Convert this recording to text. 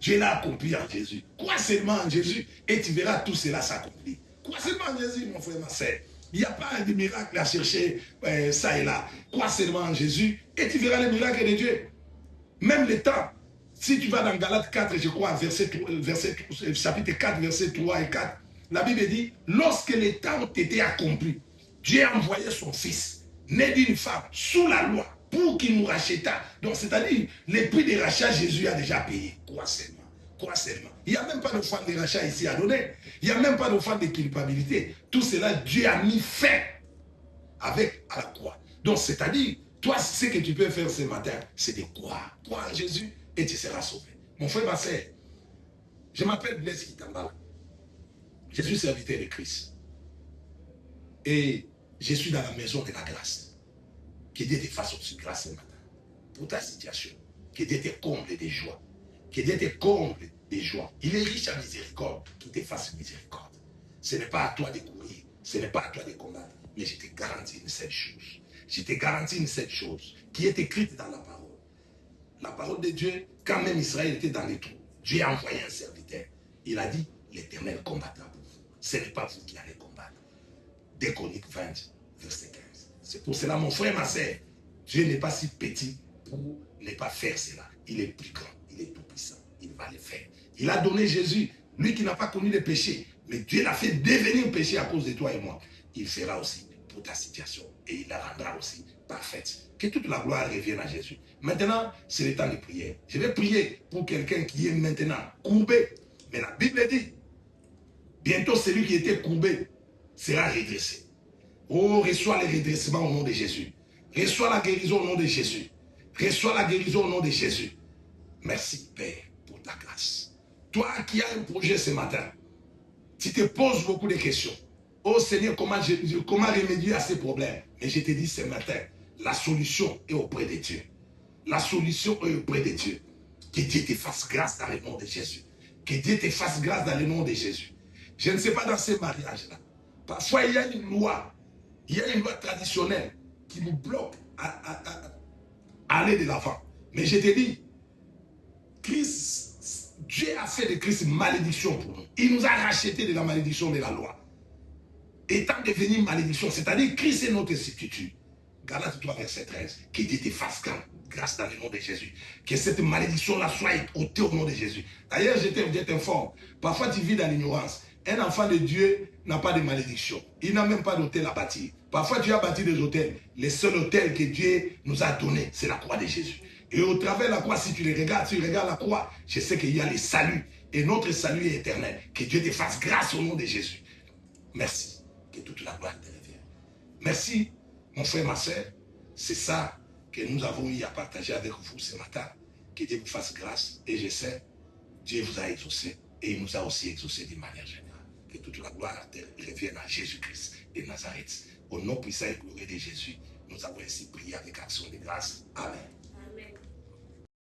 Dieu l'a accompli en Jésus. Crois seulement en Jésus et tu verras tout cela s'accomplir. Crois seulement en Jésus, mon frère, ma soeur. Il n'y a pas de miracle à chercher ça et là. Crois seulement en Jésus et tu verras les miracles de Dieu. Même le temps. Si tu vas dans Galates 4, je crois, chapitre 4, versets 3 et 4, la Bible dit, lorsque les temps ont été accomplis, Dieu a envoyé son fils, né d'une femme, sous la loi, pour qu'il nous rachètât. Donc, c'est-à-dire, le prix de rachat, Jésus a déjà payé. Crois seulement. Crois seulement. Il n'y a même pas d'offrande de rachat ici à donner. Il n'y a même pas d'offrande de culpabilité. Tout cela, Dieu a mis fin avec à la croix. Donc, c'est-à-dire, toi, ce que tu peux faire ce matin, c'est de croire. Croire en Jésus et tu seras sauvé. Mon frère, ma soeur, je m'appelle Blaise Kitambala. Je suis serviteur de Christ. Et je suis dans la maison de la grâce. Que Dieu te fasse aussi grâce ce matin. Pour ta situation. Que Dieu te comble de joie. Que Dieu te comble de joie. Il est riche en miséricorde. Qu'il te fasse miséricorde. Ce n'est pas à toi de courir. Ce n'est pas à toi de combattre. Mais je te garantis une seule chose. Je te garantis une seule chose. Qui est écrite dans la parole. La parole de Dieu, quand même Israël était dans les trous, Dieu a envoyé un serviteur. Il a dit, l'Éternel combattra pour vous. Ce n'est pas vous qui allez combattre. 2 Chroniques 20, verset 15. C'est pour cela, mon frère, ma soeur, Dieu n'est pas si petit pour ne pas faire cela. Il est plus grand, il est tout puissant, il va le faire. Il a donné Jésus, lui qui n'a pas connu le péché, mais Dieu l'a fait devenir péché à cause de toi et moi. Il fera aussi pour ta situation et il la rendra aussi parfaite. Que toute la gloire revienne à Jésus. Maintenant, c'est le temps de prière. Je vais prier pour quelqu'un qui est maintenant courbé. Mais la Bible dit, bientôt celui qui était courbé sera redressé. Oh, reçois le redressement au nom de Jésus. Reçois la guérison au nom de Jésus. Reçois la guérison au nom de Jésus. Merci, Père, pour ta grâce. Toi qui as un projet ce matin, tu te poses beaucoup de questions. Oh Seigneur, comment remédier à ces problèmes? Mais je te dis ce matin, la solution est auprès de Dieu. La solution est auprès de Dieu. Que Dieu te fasse grâce dans le nom de Jésus. Que Dieu te fasse grâce dans le nom de Jésus. Je ne sais pas dans ces mariages-là. Parfois, il y a une loi. Il y a une loi traditionnelle qui nous bloque à aller de l'avant. Mais je te dis, Dieu a fait de Christ une malédiction pour nous. Il nous a racheté de la malédiction de la loi. Étant devenu une malédiction, c'est-à-dire Christ est notre substitut. Galates 3, verset 13. Que Dieu te fasse grâce dans le nom de Jésus. Que cette malédiction-là soit ôtée au nom de Jésus. D'ailleurs, je t'informe. Parfois, tu vis dans l'ignorance. Un enfant de Dieu n'a pas de malédiction. Il n'a même pas d'hôtel à bâtir. Parfois, tu as bâti des hôtels. Le seul hôtel que Dieu nous a donné, c'est la croix de Jésus. Et au travers de la croix, si tu regardes la croix, je sais qu'il y a le salut. Et notre salut est éternel. Que Dieu te fasse grâce au nom de Jésus. Merci. Que toute la gloire te revienne. Merci, mon frère, ma soeur. C'est ça que nous avons eu à partager avec vous ce matin. Que Dieu vous fasse grâce. Et je sais, Dieu vous a exaucé. Et il nous a aussi exaucé d'une manière générale. Que toute la gloire revienne à Jésus-Christ de Nazareth. Au nom puissant et glorieux de Jésus, nous avons ainsi prié avec action de grâce. Amen.